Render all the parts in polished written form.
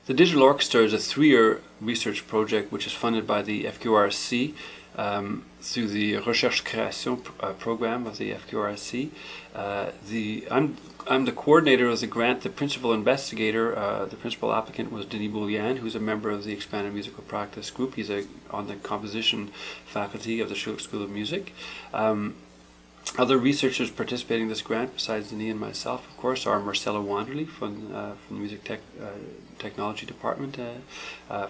The Digital Orchestra is a 3-year research project which is funded by the FQRSC through the recherche program of the FQRSC. I'm the coordinator of the grant. The principal investigator, the principal applicant, was Denis Boulian, who's a member of the Expanded Musical Practice Group. He's on the composition faculty of the Schulich School of Music. Other researchers participating in this grant, besides Denis and myself, of course, are Marcella Wanderley from the Music Technology Department,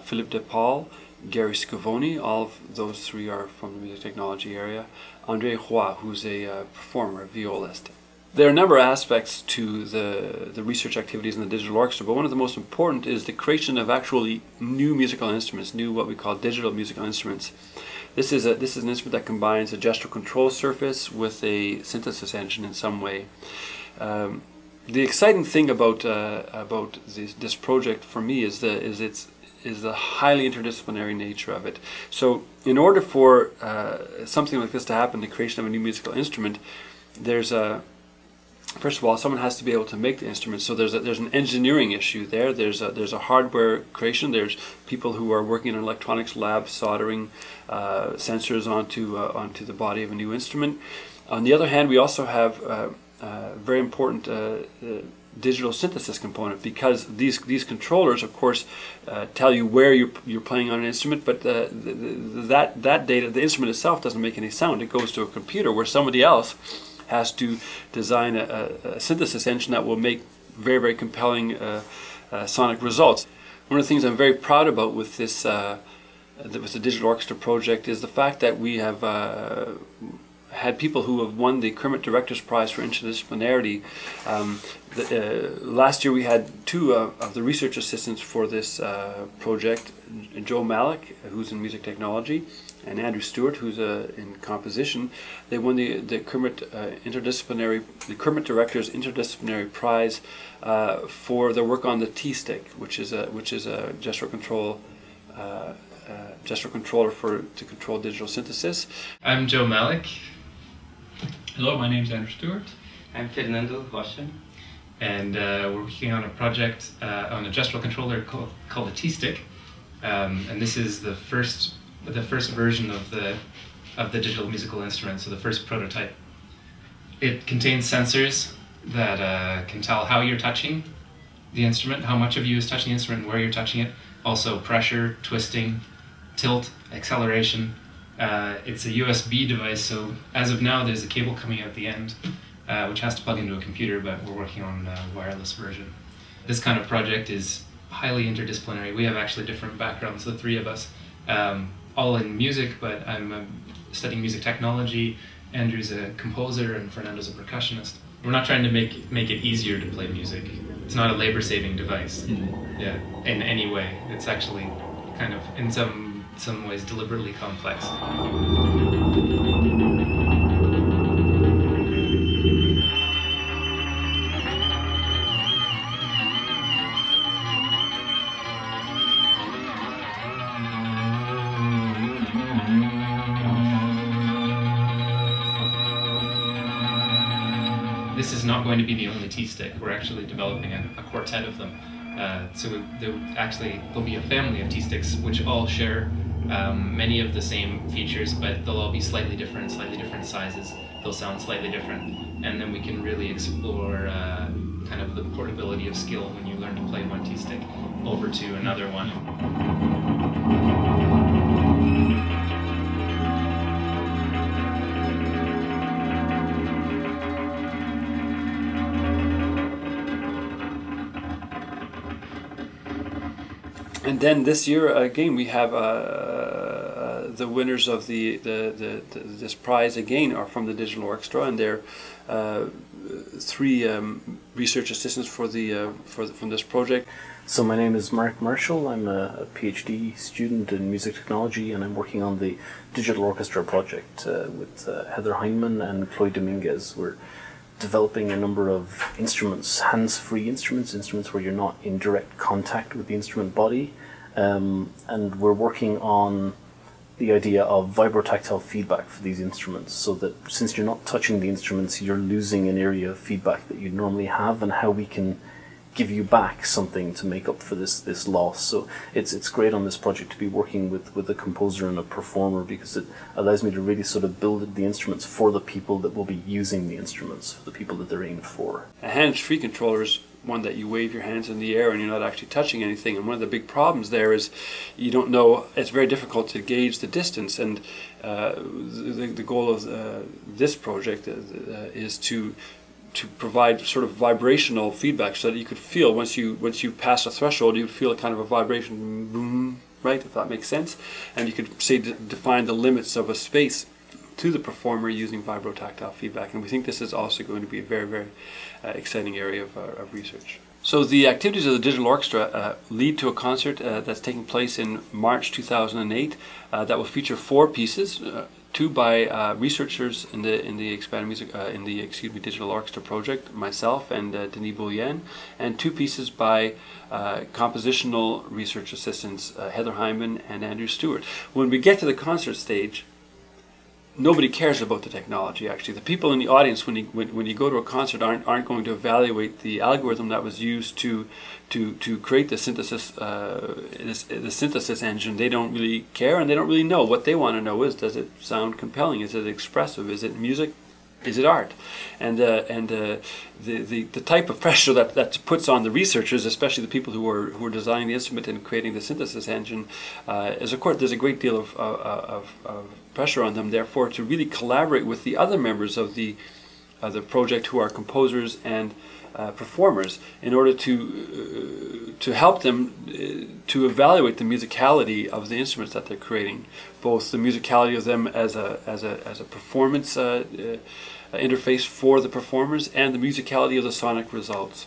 Philippe De Paul, Gary Scavoni. All of those three are from the music technology area. André Roy, who's a performer, a violist. There are a number of aspects to the research activities in the Digital Orchestra, but one of the most important is the creation of actually new musical instruments, new what we call digital musical instruments. This is an instrument that combines a gestural control surface with a synthesis engine in some way. The exciting thing about this project for me is the highly interdisciplinary nature of it. So, in order for something like this to happen, the creation of a new musical instrument, first of all, someone has to be able to make the instrument. So there's an engineering issue there. There's a hardware creation. There's people who are working in an electronics lab soldering sensors onto the body of a new instrument. On the other hand, we also have a very important digital synthesis component, because these controllers, of course, tell you where you're playing on an instrument, but that data, the instrument itself, doesn't make any sound. It goes to a computer where somebody else has to design a synthesis engine that will make very, very compelling sonic results. One of the things I'm very proud about with this, with the Digital Orchestra project, is the fact that we have had people who have won the CIRMMT Director's Prize for Interdisciplinarity. Last year we had two of the research assistants for this project, Joe Malik, who's in music technology, and Andrew Stewart, who's in composition. They won the CIRMMT the CIRMMT Director's Interdisciplinary Prize for their work on the T-Stick, which is a gestural controller to control digital synthesis. I'm Joe Malik. Hello, my name is Andrew Stewart. I'm Fernando Rocha. And we're working on a project on a gestural controller called the T-Stick. And this is the first version of the digital musical instrument, so the first prototype. It contains sensors that can tell how you're touching the instrument, how much of you is touching the instrument, and where you're touching it. Also pressure, twisting, tilt, acceleration. It's a USB device, so as of now there's a cable coming out the end, which has to plug into a computer, but we're working on a wireless version. This kind of project is highly interdisciplinary. We have actually different backgrounds, the three of us, all in music, but I'm studying music technology, Andrew's a composer, and Fernando's a percussionist. We're not trying to make it easier to play music. It's not a labor-saving device, yeah, in any way. It's actually kind of, in some ways, deliberately complex. This is not going to be the only T-Stick. We're actually developing a quartet of them. So there'll be a family of T-Sticks which all share many of the same features, but they'll all be slightly different sizes. They'll sound slightly different, and then we can really explore kind of the portability of skill when you learn to play one T-Stick over to another one. And then this year again we have the winners of this prize again are from the Digital Orchestra, and they're three research assistants from this project. So my name is Mark Marshall. I'm a PhD student in music technology, and I'm working on the Digital Orchestra project with Heather Heinemann and Chloe Dominguez. We're developing a number of instruments, hands-free instruments where you're not in direct contact with the instrument body, and we're working on the idea of vibrotactile feedback for these instruments, so that since you're not touching the instruments, you're losing an area of feedback that you normally have, and how we can give you back something to make up for this loss. So it's great on this project to be working with a composer and a performer, because it allows me to really sort of build the instruments for the people that will be using the instruments, for the people that they're aimed for. A hands-free controller is one that you wave your hands in the air and you're not actually touching anything, and one of the big problems there is you don't know, it's very difficult to gauge the distance, and the goal of this project is to provide sort of vibrational feedback, so that you could feel once you pass a threshold, you would feel a kind of a vibration, boom, right, if that makes sense, and you could say define the limits of a space to the performer using vibrotactile feedback. And we think this is also going to be a very, very exciting area of research. So the activities of the Digital Orchestra lead to a concert that's taking place in March 2008 that will feature 4 pieces. 2 by researchers in the expanded music in the Digital Orchestra project, myself and Denis Boulian, and 2 pieces by compositional research assistants Heather Hyman and Andrew Stewart. When we get to the concert stage, nobody cares about the technology. Actually, the people in the audience, when you go to a concert, aren't going to evaluate the algorithm that was used to create the synthesis engine. They don't really care, and they don't really know. What they want to know is, does it sound compelling? Is it expressive? Is it music? Is it art? And the type of pressure that puts on the researchers, especially the people who are designing the instrument and creating the synthesis engine, is, of course, there's a great deal of pressure on them, therefore, to really collaborate with the other members of the project, who are composers and performers, in order to help them to evaluate the musicality of the instruments that they're creating, both the musicality of them as a performance interface for the performers, and the musicality of the sonic results.